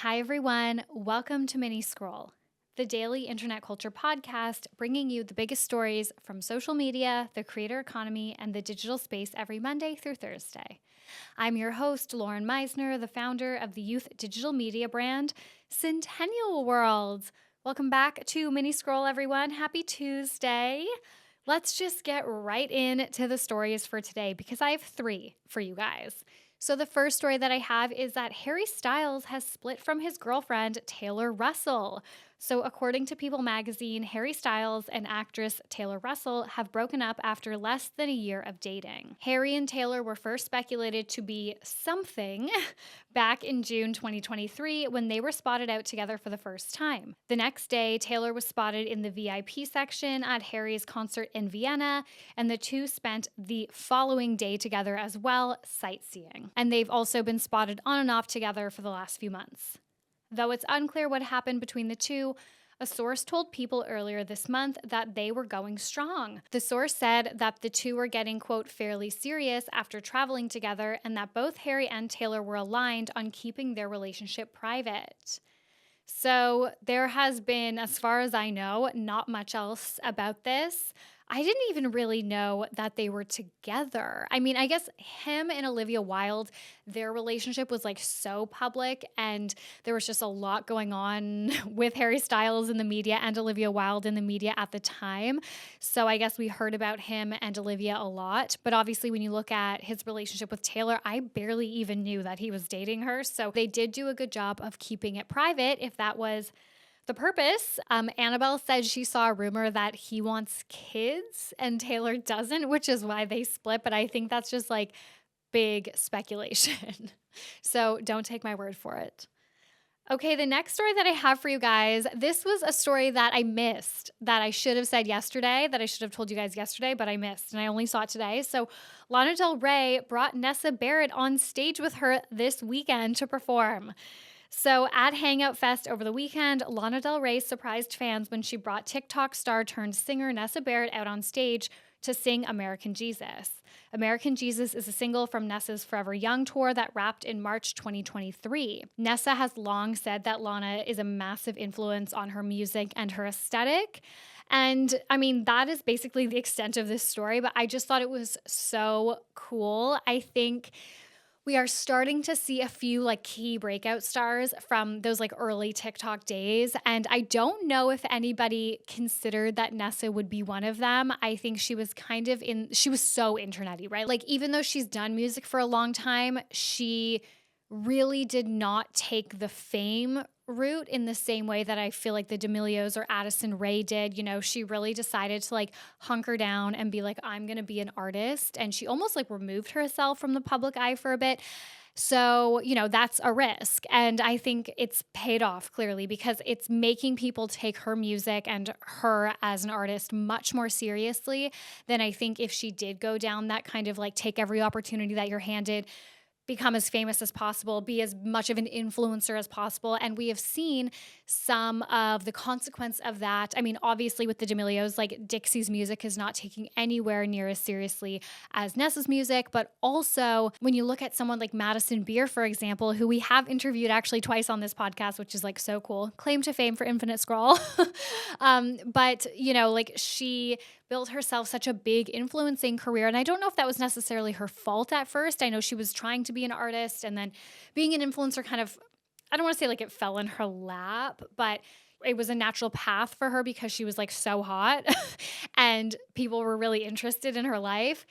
Hi, everyone. Welcome to Mini Scroll, the daily internet culture podcast bringing you the biggest stories from social media, the creator economy, and the digital space every Monday through Thursday. I'm your host, Lauren Meisner, the founder of the youth digital media brand Centennial World. Welcome back to Mini Scroll, everyone. Happy Tuesday. Let's just get right into the stories for today because I have three for you guys. So, the first story that I have is that Harry Styles has split from his girlfriend, Taylor Russell. So, according to People magazine, Harry Styles and actress Taylor Russell have broken up after less than a year of dating. Harry and Taylor were first speculated to be something back in June 2023 when they were spotted out together for the first time. The next day, Taylor was spotted in the VIP section at Harry's concert in Vienna, and the two spent the following day together as well, sightseeing. And they've also been spotted on and off together for the last few months. Though it's unclear what happened between the two, a source told People earlier this month that they were going strong. The source said that the two were getting, quote, fairly serious after traveling together, and that both Harry and Taylor were aligned on keeping their relationship private. So there has been, as far as I know, not much else about this. I didn't even really know that they were together. I mean, I guess him and Olivia Wilde, their relationship was like so public, and there was just a lot going on with Harry Styles in the media and Olivia Wilde in the media at the time. So I guess we heard about him and Olivia a lot. But obviously, when you look at his relationship with Taylor, I barely even knew that he was dating her. So they did do a good job of keeping it private if that was the purpose. Annabelle said she saw a rumor that he wants kids and Taylor doesn't, which is why they split. But I think that's just like big speculation. So don't take my word for it. Okay, the next story that I have for you guys, this was a story that I missed, that I should have said yesterday, that I should have told you guys yesterday, but I missed, and I only saw it today. So Lana Del Rey brought Nessa Barrett on stage with her this weekend to perform. So at Hangout Fest over the weekend, Lana Del Rey surprised fans when she brought TikTok star turned singer Nessa Barrett out on stage to sing American Jesus. American Jesus is a single from Nessa's Forever Young tour that wrapped in March 2023. Nessa has long said that Lana is a massive influence on her music and her aesthetic. And I mean, that is basically the extent of this story, but I just thought it was so cool. I think we are starting to see a few like key breakout stars from those like early TikTok days. And I don't know if anybody considered that Nessa would be one of them. I think she was she was so internety, right? Like, even though she's done music for a long time, she really did not take the fame route in the same way that I feel like the D'Amelios or Addison Rae did. You know, she really decided to like hunker down and be like, I'm going to be an artist. And she almost like removed herself from the public eye for a bit. So, you know, that's a risk. And I think it's paid off clearly because it's making people take her music and her as an artist much more seriously than I think if she did go down that kind of like take every opportunity that you're handed, become as famous as possible, be as much of an influencer as possible. And we have seen some of the consequence of that. I mean, obviously with the D'Amelios, like Dixie's music is not taking anywhere near as seriously as Nessa's music. But also when you look at someone like Madison Beer, for example, who we have interviewed actually twice on this podcast, which is like so cool, claim to fame for Infinite Scroll. But you know, like she built herself such a big influencing career. And I don't know if that was necessarily her fault at first. I know she was trying to be an artist, and then being an influencer kind of, I don't want to say like it fell in her lap, but it was a natural path for her because she was like so hot and people were really interested in her life.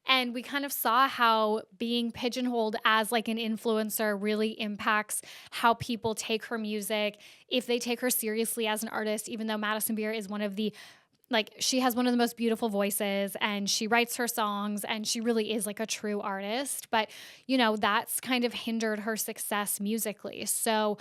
And we kind of saw how being pigeonholed as like an influencer really impacts how people take her music, if they take her seriously as an artist, even though Madison Beer is one of the she has one of the most beautiful voices and she writes her songs and she really is like a true artist. But, you know, that's kind of hindered her success musically. So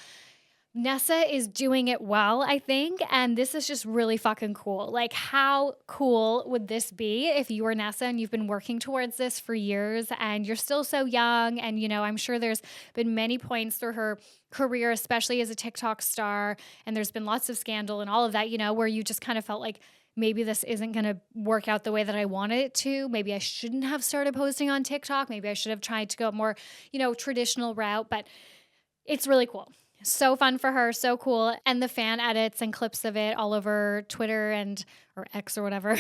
Nessa is doing it well, I think. And this is just really fucking cool. Like, how cool would this be if you were Nessa and you've been working towards this for years and you're still so young? And, you know, I'm sure there's been many points through her career, especially as a TikTok star. And there's been lots of scandal and all of that, you know, where you just kind of felt like, maybe this isn't going to work out the way that I wanted it to. Maybe I shouldn't have started posting on TikTok. Maybe I should have tried to go a more, you know, traditional route, but it's really cool. So fun for her, so cool. And the fan edits and clips of it all over Twitter or X or whatever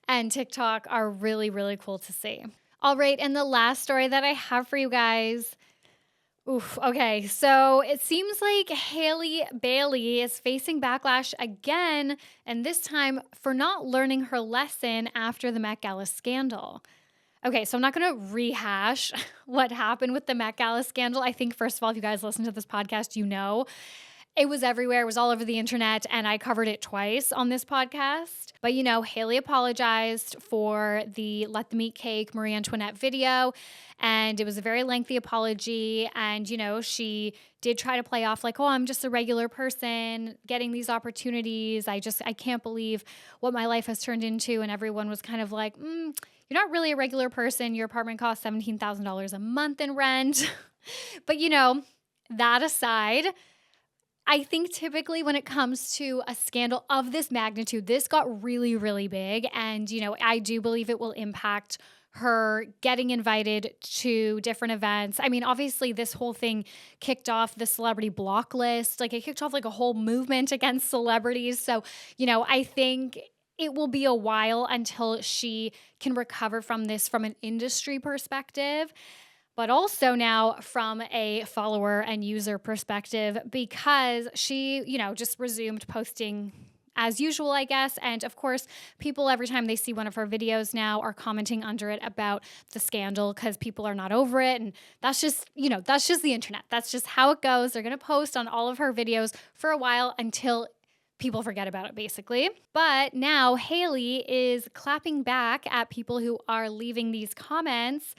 and TikTok are really, really cool to see. All right, and the last story that I have for you guys. Oof, okay, so it seems like Hailey Bailey is facing backlash again, and this time for not learning her lesson after the Met Gala scandal. Okay, so I'm not going to rehash what happened with the Met Gala scandal. I think, first of all, if you guys listen to this podcast, you know it was everywhere. It was all over the internet, and I covered it twice on this podcast. But, Hailey apologized for the Let Them Eat Cake Marie Antoinette video, and it was a very lengthy apology. And, she did try to play off like, oh, I'm just a regular person getting these opportunities. I can't believe what my life has turned into. And everyone was kind of like, you're not really a regular person. Your apartment costs $17,000 a month in rent. But, that aside, I think typically when it comes to a scandal of this magnitude, this got really, really big. And, I do believe it will impact her getting invited to different events. I mean, obviously, this whole thing kicked off the celebrity block list. Like, it kicked off like a whole movement against celebrities. So, I think it will be a while until she can recover from this from an industry perspective, but also now from a follower and user perspective, because she, just resumed posting as usual, I guess. And of course, people every time they see one of her videos now are commenting under it about the scandal because people are not over it. And that's just, that's just the internet. That's just how it goes. They're going to post on all of her videos for a while until people forget about it, basically. But now Hailey is clapping back at people who are leaving these comments.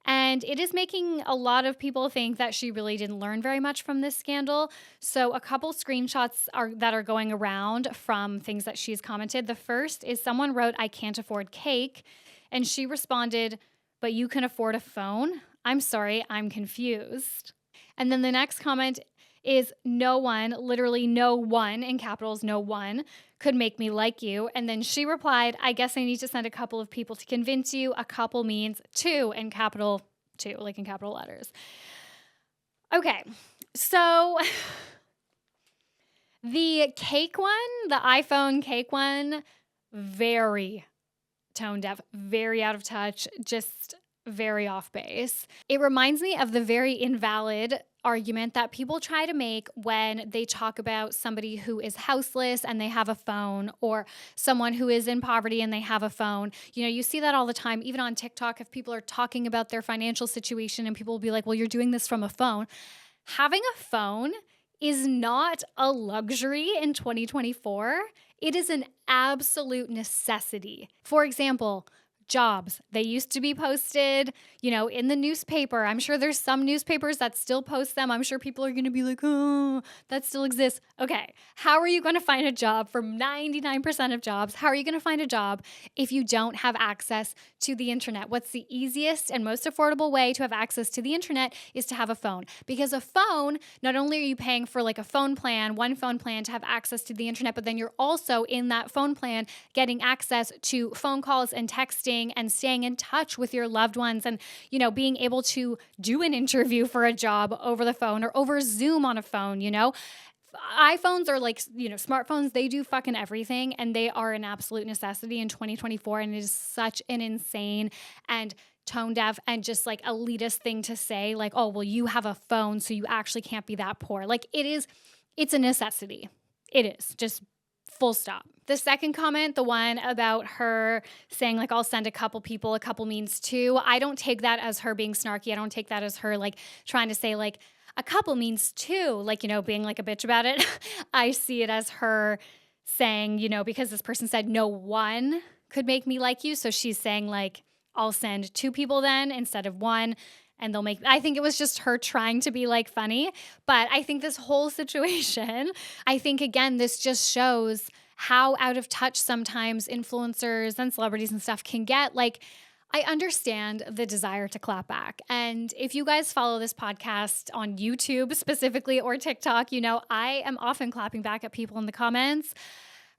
And it is making a lot of people think that she really didn't learn very much from this scandal. So a couple screenshots that are going around from things that she's commented. The first is someone wrote, "I can't afford cake." And she responded, "But you can afford a phone? I'm sorry, I'm confused." And then the next comment is, "No one, literally no one, in capitals, no one, could make me like you." And then she replied, "I guess I need to send a couple of people to convince you." A couple means two in capital letters. Okay, so the cake one, the iPhone cake one, very tone deaf, very out of touch, just very off base. It reminds me of the very invalid argument that people try to make when they talk about somebody who is houseless and they have a phone, or someone who is in poverty and they have a phone. You see that all the time, even on TikTok, if people are talking about their financial situation and people will be like, well, you're doing this from a phone. Having a phone is not a luxury in 2024. It is an absolute necessity. For example, jobs. They used to be posted, in the newspaper. I'm sure there's some newspapers that still post them. I'm sure people are going to be like, oh, that still exists. Okay, how are you going to find a job for 99% of jobs? How are you going to find a job if you don't have access to the internet? What's the easiest and most affordable way to have access to the internet is to have a phone. Because a phone, not only are you paying for like one phone plan to have access to the internet, but then you're also in that phone plan getting access to phone calls and texting and staying in touch with your loved ones and, being able to do an interview for a job over the phone or over Zoom on a phone, iPhones are like, smartphones, they do fucking everything, and they are an absolute necessity in 2024. And it is such an insane and tone deaf and just like elitist thing to say, like, oh, well, you have a phone, so you actually can't be that poor. Like, it's a necessity. It is just full stop. The second comment, the one about her saying like, I'll send a couple people, a couple means two. I don't take that as her being snarky. I don't take that as her like trying to say like a couple means two, like, being like a bitch about it. I see it as her saying, because this person said no one could make me like you. So she's saying like, I'll send two people then instead of one. And I think it was just her trying to be like funny. But I think this whole situation, again, this just shows how out of touch sometimes influencers and celebrities and stuff can get. Like, I understand the desire to clap back. And if you guys follow this podcast on YouTube specifically or TikTok, I am often clapping back at people in the comments.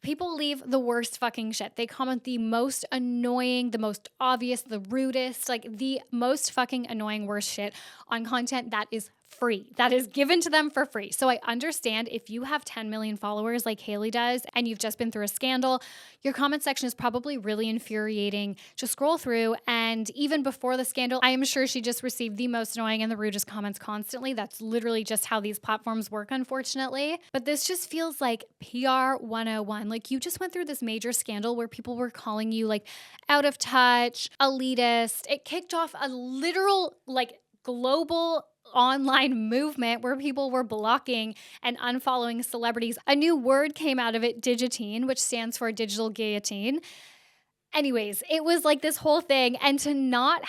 People leave the worst fucking shit. They comment the most annoying, the most obvious, the rudest, like the most fucking annoying worst shit on content that is free. That is given to them for free. So I understand if you have 10 million followers like Hailey does and you've just been through a scandal, your comment section is probably really infuriating to scroll through. And even before the scandal, I am sure she just received the most annoying and the rudest comments constantly. That's literally just how these platforms work, unfortunately. But this just feels like PR 101. Like, you just went through this major scandal where people were calling you like out of touch, elitist. It kicked off a literal like global online movement where people were blocking and unfollowing celebrities. A new word came out of it, digitine, which stands for digital guillotine. Anyways, it was like this whole thing. And to not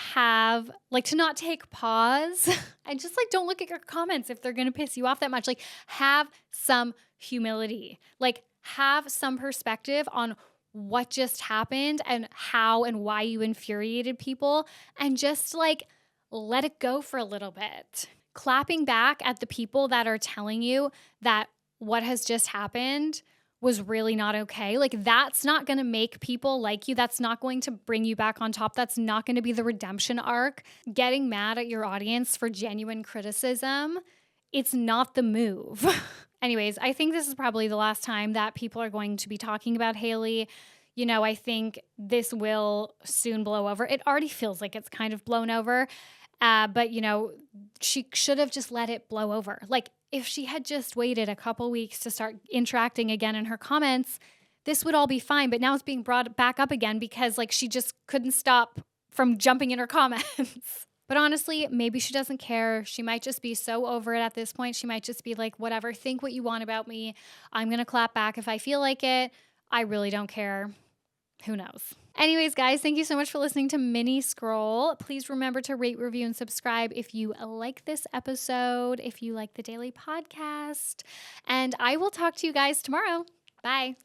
take pause and just like don't look at your comments if they're going to piss you off that much. Like, have some humility, like have some perspective on what just happened and how and why you infuriated people, and just like let it go for a little bit. Clapping back at the people that are telling you that what has just happened was really not okay. Like, that's not going to make people like you. That's not going to bring you back on top. That's not going to be the redemption arc. Getting mad at your audience for genuine criticism, it's not the move. Anyways, I think this is probably the last time that people are going to be talking about Hailey. You know, I think this will soon blow over. It already feels like it's kind of blown over. But, you know, she should have just let it blow over. Like, if she had just waited a couple weeks to start interacting again in her comments, this would all be fine. But now it's being brought back up again because, like, she just couldn't stop from jumping in her comments. But honestly, maybe she doesn't care. She might just be so over it at this point. She might just be like, whatever, think what you want about me. I'm going to clap back if I feel like it. I really don't care. Who knows? Anyways, guys, thank you so much for listening to Mini Scroll. Please remember to rate, review, and subscribe if you like this episode, if you like the daily podcast. And I will talk to you guys tomorrow. Bye.